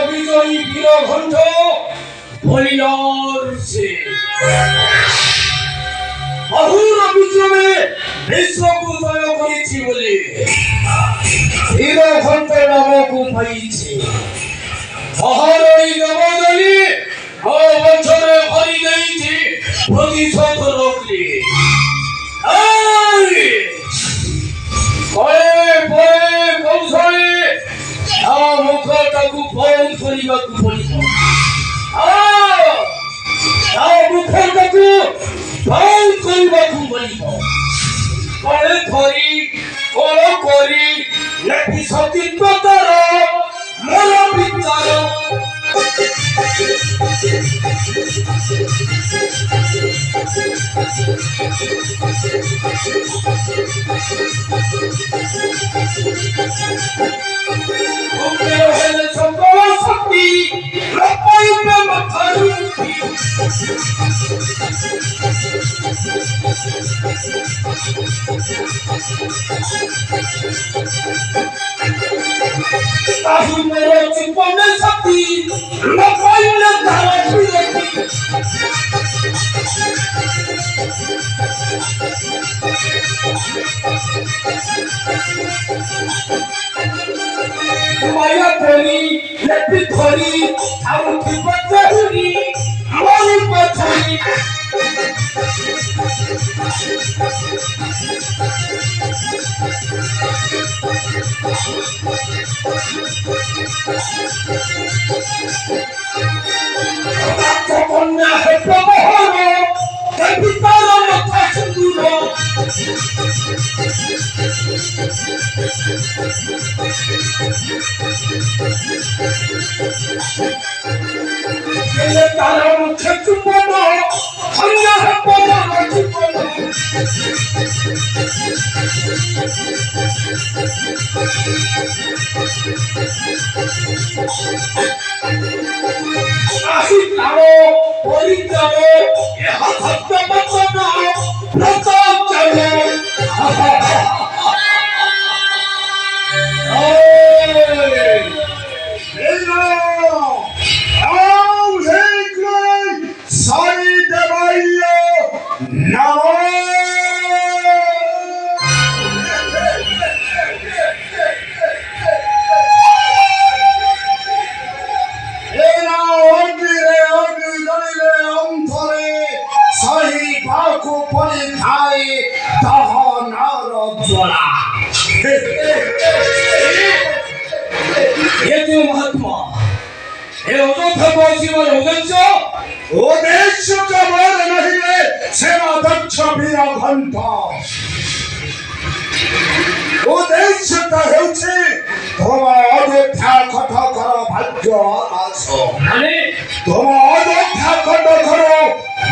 বিজয়ী বীরঘণ্ট বলিয়ার সে বহুর বিক্রমে বিশ্বকু জয় করেছি বলে বীরঘণ্ট নামক পাইছে। মহারণী নবদলী বছরে হরি দেইছে প্রতিশোধ রক্ষে। কৌশলে মুখটাକୁ বন্ধ କରିବାକୁ ପଡ଼ିବ। ମୁଖଟାକୁ ବନ୍ଦ କରିବାକୁ ପଡ଼ିବ। କଳେ ଧରି କଳ କରି ନେବି ସତୀତ୍ୱତାର ମୋର ବିଚାର। ହେଲେ ସମ୍ବଳ ଶକ୍ତି ଲପାଇବେ ମଥାରୁ ତାହି ମୋର ଜୀବନ ଶକ୍ତି ଲପାଇଲେ ତାର মায়া ধরি লেপি ধরি ଆଉ ଥିବ ଚାହୁରି ମରି ପଛରି। କନ୍ୟା ହେବ ମୋହର ଦେବୀ ତାର ମଥା ସିନ୍ଦୁର। ହେଲେ ତାର ମୁଖେ ଚୁମ୍ବନ କନ୍ୟା ହେବ ମୋର ଜୀବନ। ଆସି ତାର ପରିଚୟ ଏହା ସତ୍ୟ ବଚନ ବ୍ରତ ଚାଲ। महात्मा हे अयोध्या पहुंचीवर उद्देश्य जबर नहीं सेना दक्ष वीरघंट। उद्देश्य ହେଉଛି ତୁମ ଅଯୋଧ୍ୟା କଟକର ଭାଗ୍ୟ ଆକାଶ। ତୁମ ଅଯୋଧ୍ୟା କଟକର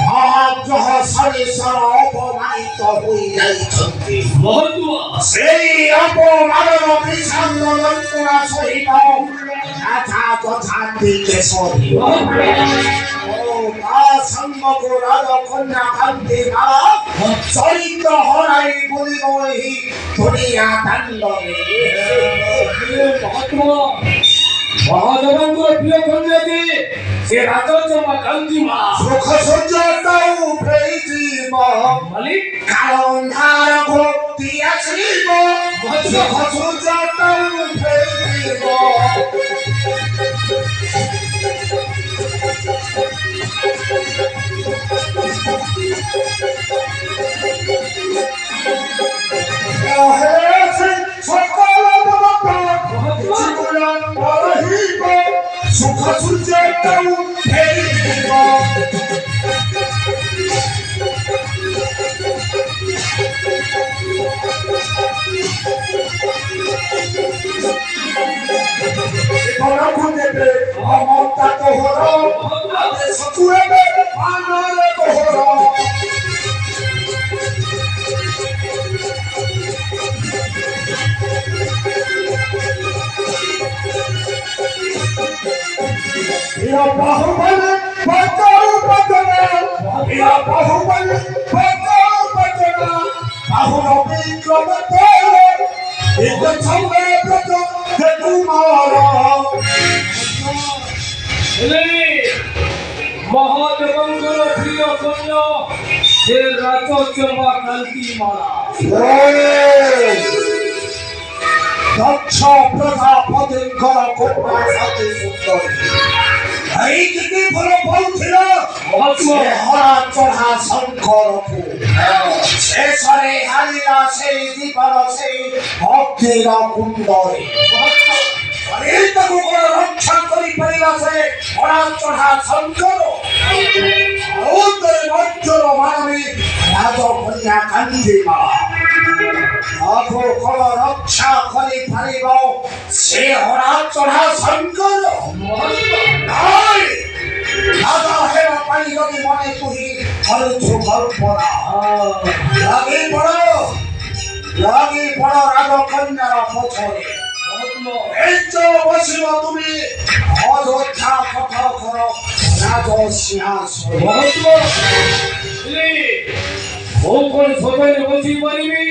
ମହାଗ୍ରହ ସରିସର ଅପମାନିତ ହୋଇଯାଇଛନ୍ତି। ସେଇ ଅପମାନର ବିଷାଦ ଯନ୍ତ୍ରଣା ସହିତ କେଶରୀ ତା ସାଙ୍ଗକୁ ରାଜକନ୍ୟା କାନ୍ତି ଚରିତ୍ର ହରାଇ ବୁଲିବ ଏହି ଦୁନିଆ ଦାଣ୍ଡରେ। ମହାଦେବଙ୍କ ପ୍ରିୟ କନ୍ୟା ଯେ ସେ ରାଜଜମା କାନ୍ଦିମା ସୁଖ ସୂର୍ଯ୍ୟଟାଉ ଫେରିଯିବ କାଳ ଅନ୍ଧାର ଘୋଟି ଆସିବ ସୁଖ ସୂର୍ଯ୍ୟଟାଉ ଫେରିଯିବ। সুখ সূর্যটাও ফেরিব দেবে মমতা তোহর সতুয়েবে আনরে তোহর। बाहुबली बचाओ बचना बाहुबली बचाओ बचना बाहुर विक्रम तेरे एक छले ब्रज हे तुम्हारा মহাদেবঙ্কর প্রিয় কন্যা সে রাজচম্বা কান্তিমালা দক্ষ প্রজাপতিঙ্কর কন্যা সাথে সুন্দর এই দিকে বড় বলছিল হরা চড়া শঙ্কর শেষরে হারিলা সেই জীবন সেই ভক্তির কুন্দরে তাকে রক্ষা করি পারিলাছে হরা চড়া শঙ্কর মজ্জর মানবী রাজকন্যা কান্তিমালা আখো কল রক্ষা করি পারিব সে হরা চড়া শঙ্কর রাজা হেরা পাই যদি মনে করি হরেছ কল্পনা লাগি পড়ো রাজকন্যার পছরে বসিব তুমি অযোধ্যা কথা করো রাজ সিংহাসন কোন সবাই বসি পারিবি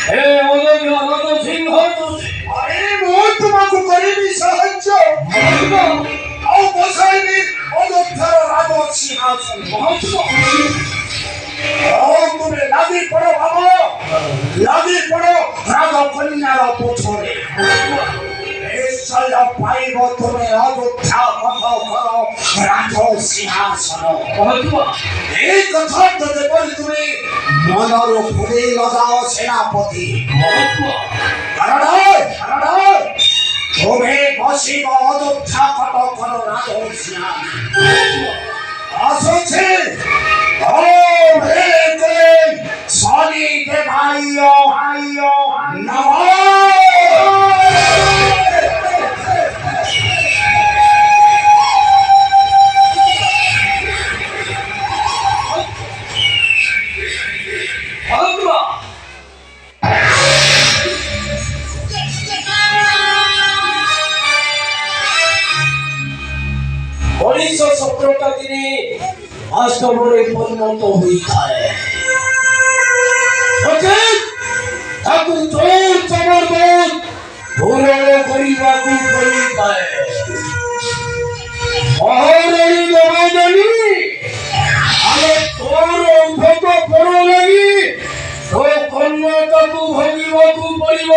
হে অযোধ্যা রাজ সিংহাসন আরে মই তোমাকে করিবি সাহায্য আও বসাইবি অযোধ্যার রাজ সিংহাসন তুমি লাগি পড়ো ভাবো লাগি পড়ো রাজকন্যার পছরে নিশ্চয় পাইব তুমি অযোধ্যা কথা করো রাজ সিংহাসন এই কথা যদি বলি তুমি মনর ফুলে লগাও সেনাপতি তুমি বসিব অযোধ্যা কথা করো রাজ সিংহাসন আসছে ও হে সনি কে ভাইও নমঃ উনিশশো 17টা দিনে অষ্টমরে পরিণত হইଥାଏ ତାକୁ ଜୋର ଜବରଦସ୍ତ ପୂରଣ କରିବାକୁ ପଡ଼ିଥାଏ ମହାରାଣୀ ଜଗଦଳୀ ଆମେ ତୋର ଭୋଗ ପର ଲାଗି ତୋ କନ୍ୟାଟାକୁ ଭୋଗିବାକୁ ପଡ଼ିବ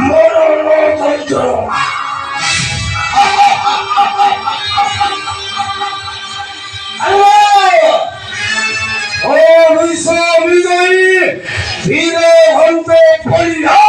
ମରଣ ଯନ୍ତ୍ରଣା ও বিশ্ববিজয়ী ধীরে হন্তে পরিহা